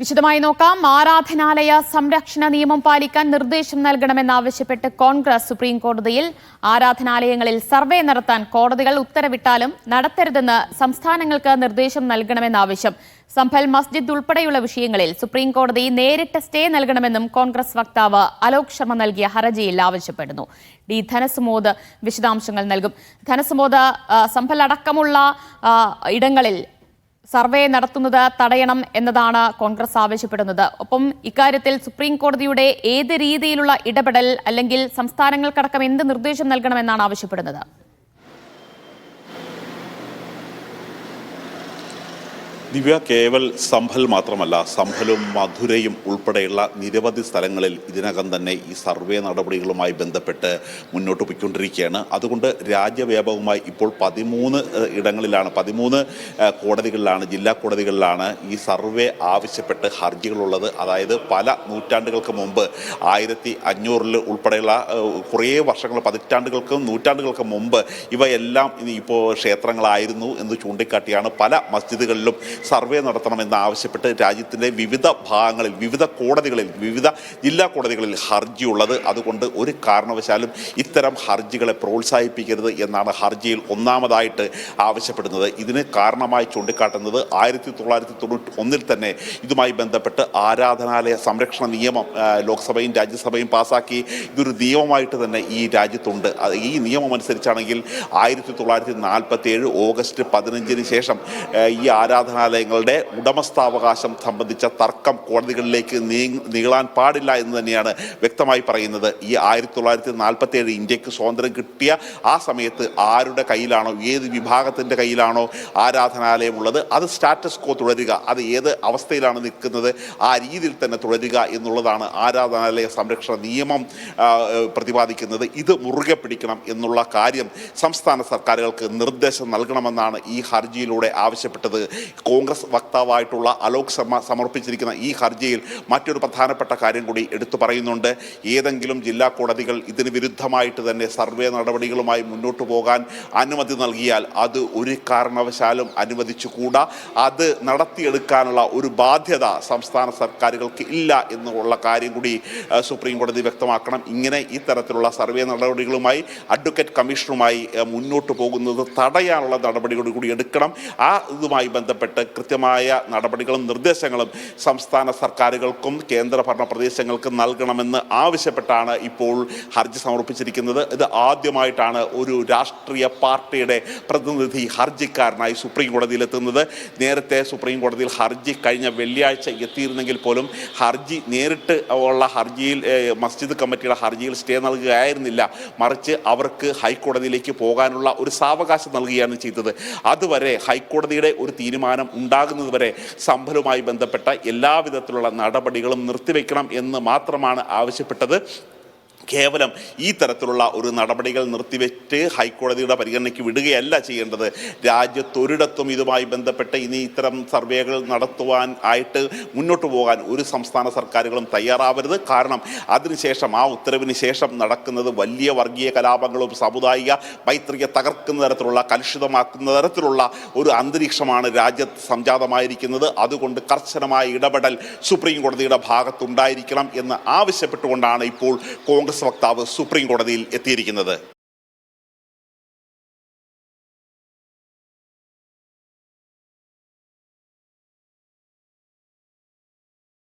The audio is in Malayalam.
വിശദമായി നോക്കാം. ആരാധനാലയ സംരക്ഷണ നിയമം പാലിക്കാൻ നിർദ്ദേശം നൽകണമെന്നാവശ്യപ്പെട്ട് കോൺഗ്രസ് സുപ്രീം കോടതിയിൽ. ആരാധനാലയങ്ങളിൽ സർവേ നടത്താൻ കോടതികൾ ഉത്തരവിട്ടാലും നടത്തരുതെന്ന് സംസ്ഥാനങ്ങൾക്ക് നിർദ്ദേശം നൽകണമെന്നാവശ്യം. സംഭൽ മസ്ജിദ് ഉൾപ്പെടെയുള്ള വിഷയങ്ങളിൽ സുപ്രീം കോടതി നേരിട്ട് സ്റ്റേ നൽകണമെന്നും കോൺഗ്രസ് വക്താവ് അലോക് ശർമ്മ നൽകിയ ഹർജിയിൽ ആവശ്യപ്പെടുന്നു. ഡി ധനസുമോദ് വിശദാംശങ്ങൾ നൽകും. ധനസുമോദ്, സംഭൽ അടക്കമുള്ള ഇടങ്ങളിൽ സർവേ നടത്തുന്നത് തടയണം എന്നതാണ് കോൺഗ്രസ് ആവശ്യപ്പെടുന്നത്. ഒപ്പം ഇക്കാര്യത്തിൽ സുപ്രീം കോടതിയുടെ ഏത് രീതിയിലുള്ള ഇടപെടൽ അല്ലെങ്കിൽ സംസ്ഥാനങ്ങൾക്കടക്കം എന്ത് നിർദ്ദേശം നൽകണമെന്നാണ് ആവശ്യപ്പെടുന്നത്? ദിവ്യ, കേവൽ സംഭൽ മാത്രമല്ല, സംഭലും മധുരയും ഉൾപ്പെടെയുള്ള നിരവധി സ്ഥലങ്ങളിൽ ഇതിനകം തന്നെ ഈ സർവേ നടപടികളുമായി ബന്ധപ്പെട്ട് മുന്നോട്ട് പോയിക്കൊണ്ടിരിക്കുകയാണ്. അതുകൊണ്ട് രാജ്യവ്യാപകമായി ഇപ്പോൾ 13 ഇടങ്ങളിലാണ്, 13 കോടതികളിലാണ്, ജില്ലാ കോടതികളിലാണ് ഈ സർവേ ആവശ്യപ്പെട്ട് ഹർജികളുള്ളത്. അതായത് പല നൂറ്റാണ്ടുകൾക്ക് മുമ്പ് 1500 ഉൾപ്പെടെയുള്ള കുറേ വർഷങ്ങൾ, പതിറ്റാണ്ടുകൾക്കും നൂറ്റാണ്ടുകൾക്ക് മുമ്പ് ഇവയെല്ലാം ഇപ്പോൾ ക്ഷേത്രങ്ങളായിരുന്നു എന്ന് ചൂണ്ടിക്കാട്ടിയാണ് പല മസ്ജിദുകളിലും സർവേ നടത്തണമെന്ന് ആവശ്യപ്പെട്ട് രാജ്യത്തിൻ്റെ വിവിധ ഭാഗങ്ങളിൽ, വിവിധ കോടതികളിൽ, വിവിധ ജില്ലാ കോടതികളിൽ ഹർജിയുള്ളത്. അതുകൊണ്ട് ഒരു കാരണവശാലും ഇത്തരം ഹർജികളെ പ്രോത്സാഹിപ്പിക്കരുത് എന്നാണ് ഹർജിയിൽ ഒന്നാമതായിട്ട് ആവശ്യപ്പെടുന്നത്. ഇതിന് കാരണമായി ചൂണ്ടിക്കാട്ടുന്നത് 1991 തന്നെ ഇതുമായി ബന്ധപ്പെട്ട് ആരാധനാലയ സംരക്ഷണ നിയമം ലോക്സഭയും രാജ്യസഭയും പാസാക്കി. ഇതൊരു നിയമമായിട്ട് തന്നെ ഈ രാജ്യത്തുണ്ട്. ഈ നിയമം അനുസരിച്ചാണെങ്കിൽ 1947 ഓഗസ്റ്റ് 15 ശേഷം ഈ ആരാധനാലയങ്ങളുടെ ഉടമസ്ഥാവകാശം സംബന്ധിച്ച തർക്കം കോടതികളിലേക്ക് നീളാൻ പാടില്ല എന്ന് തന്നെയാണ് വ്യക്തമായി പറയുന്നത്. ഈ 1947 ഇന്ത്യക്ക് സ്വാതന്ത്ര്യം കിട്ടിയ ആ സമയത്ത് ആരുടെ കയ്യിലാണോ, ഏത് വിഭാഗത്തിൻ്റെ കയ്യിലാണോ ആരാധനാലയം ഉള്ളത്, അത് സ്റ്റാറ്റസ് കോ തുടരുക, അത് ഏത് അവസ്ഥയിലാണ് നിൽക്കുന്നത് ആ രീതിയിൽ തന്നെ തുടരുക എന്നുള്ളതാണ് ആരാധനാലയ സംരക്ഷണ നിയമം പ്രതിപാദിക്കുന്നത്. ഇത് മുറുകെ പിടിക്കണം എന്നുള്ള കാര്യം സംസ്ഥാന സർക്കാരുകൾക്ക് നിർദ്ദേശം നൽകണമെന്നാണ് ഈ ഹർജിയിലൂടെ ആവശ്യപ്പെട്ടത്. കോൺഗ്രസ് വക്താവായിട്ടുള്ള അലോക് ശർമ്മ സമർപ്പിച്ചിരിക്കുന്ന ഈ ഹർജിയിൽ മറ്റൊരു പ്രധാനപ്പെട്ട കാര്യം കൂടി എടുത്തു പറയുന്നുണ്ട്. ഏതെങ്കിലും ജില്ലാ കോടതികൾ ഇതിന് വിരുദ്ധമായിട്ട് തന്നെ സർവേ നടപടികളുമായി മുന്നോട്ട് പോകാൻ അനുമതി നൽകിയാൽ അത് ഒരു കാരണവശാലും അനുവദിച്ചുകൂടാ. അത് നടത്തിയെടുക്കാനുള്ള ഒരു ബാധ്യത സംസ്ഥാന സർക്കാരുകൾക്ക് ഇല്ല എന്നുള്ള കാര്യം കൂടി സുപ്രീം കോടതി വ്യക്തമാക്കണം. ഇങ്ങനെ ഇത്തരത്തിലുള്ള സർവേ നടപടികളുമായി അഡ്വക്കേറ്റ് കമ്മീഷനുമായി മുന്നോട്ട് പോകുന്നത് തടയാനുള്ള നടപടികൾ കൂടി എടുക്കണം. ഇതുമായി ബന്ധപ്പെട്ട് കൃത്യമായ നടപടികളും നിർദ്ദേശങ്ങളും സംസ്ഥാന സർക്കാരുകൾക്കും കേന്ദ്രഭരണ പ്രദേശങ്ങൾക്കും നൽകണമെന്ന് ആവശ്യപ്പെട്ടാണ് ഇപ്പോൾ ഹർജി സമർപ്പിച്ചിരിക്കുന്നത്. ഇത് ആദ്യമായിട്ടാണ് ഒരു രാഷ്ട്രീയ പാർട്ടിയുടെ പ്രതിനിധി ഹർജിക്കാരനായി സുപ്രീം കോടതിയിലെത്തുന്നത്. നേരത്തെ സുപ്രീം കോടതിയിൽ ഹർജി കഴിഞ്ഞ വെള്ളിയാഴ്ച എത്തിയിരുന്നെങ്കിൽ പോലും ഹർജി നേരിട്ട് ഉള്ള ഹർജിയിൽ മസ്ജിദ് കമ്മിറ്റിയുടെ ഹർജിയിൽ സ്റ്റേ നൽകുകയായിരുന്നില്ല, മറിച്ച് അവർക്ക് ഹൈക്കോടതിയിലേക്ക് പോകാനുള്ള ഒരു സാവകാശം നൽകുകയാണ് ചെയ്തത്. അതുവരെ ഹൈക്കോടതിയുടെ ഒരു തീരുമാനം ഉണ്ടാകുന്നതുവരെ സംഭലുമായി ബന്ധപ്പെട്ട എല്ലാവിധത്തിലുള്ള നടപടികളും നിർത്തിവെക്കണം എന്ന് മാത്രമാണ് ആവശ്യപ്പെട്ടത്. കേവലം ഈ തരത്തിലുള്ള ഒരു നടപടികൾ നിർത്തിവെച്ച് ഹൈക്കോടതിയുടെ പരിഗണനയ്ക്ക് വിടുകയല്ല ചെയ്യേണ്ടത്. രാജ്യത്തൊരിടത്തും ഇതുമായി ബന്ധപ്പെട്ട് ഇനി ഇത്തരം സർവേകൾ നടത്തുവാൻ ആയിട്ട് മുന്നോട്ട് പോകാൻ ഒരു സംസ്ഥാന സർക്കാരുകളും തയ്യാറാവരുത്. കാരണം അതിനുശേഷം, ആ ഉത്തരവിന് ശേഷം നടക്കുന്നത് വലിയ വർഗീയ കലാപങ്ങളും സാമുദായിക മൈത്രിയെ തകർക്കുന്ന തരത്തിലുള്ള, കലുഷിതമാക്കുന്ന തരത്തിലുള്ള ഒരു അന്തരീക്ഷമാണ് രാജ്യത്ത് സംജാതമായിരിക്കുന്നത്. അതുകൊണ്ട് കർശനമായ ഇടപെടൽ സുപ്രീം കോടതിയുടെ ഭാഗത്തുണ്ടായിരിക്കണം എന്ന് ആവശ്യപ്പെട്ടുകൊണ്ടാണ് ഇപ്പോൾ കോൺഗ്രസ് വക്താവ് സുപ്രീം കോടതിയിൽ എത്തിയിരിക്കുന്നത്.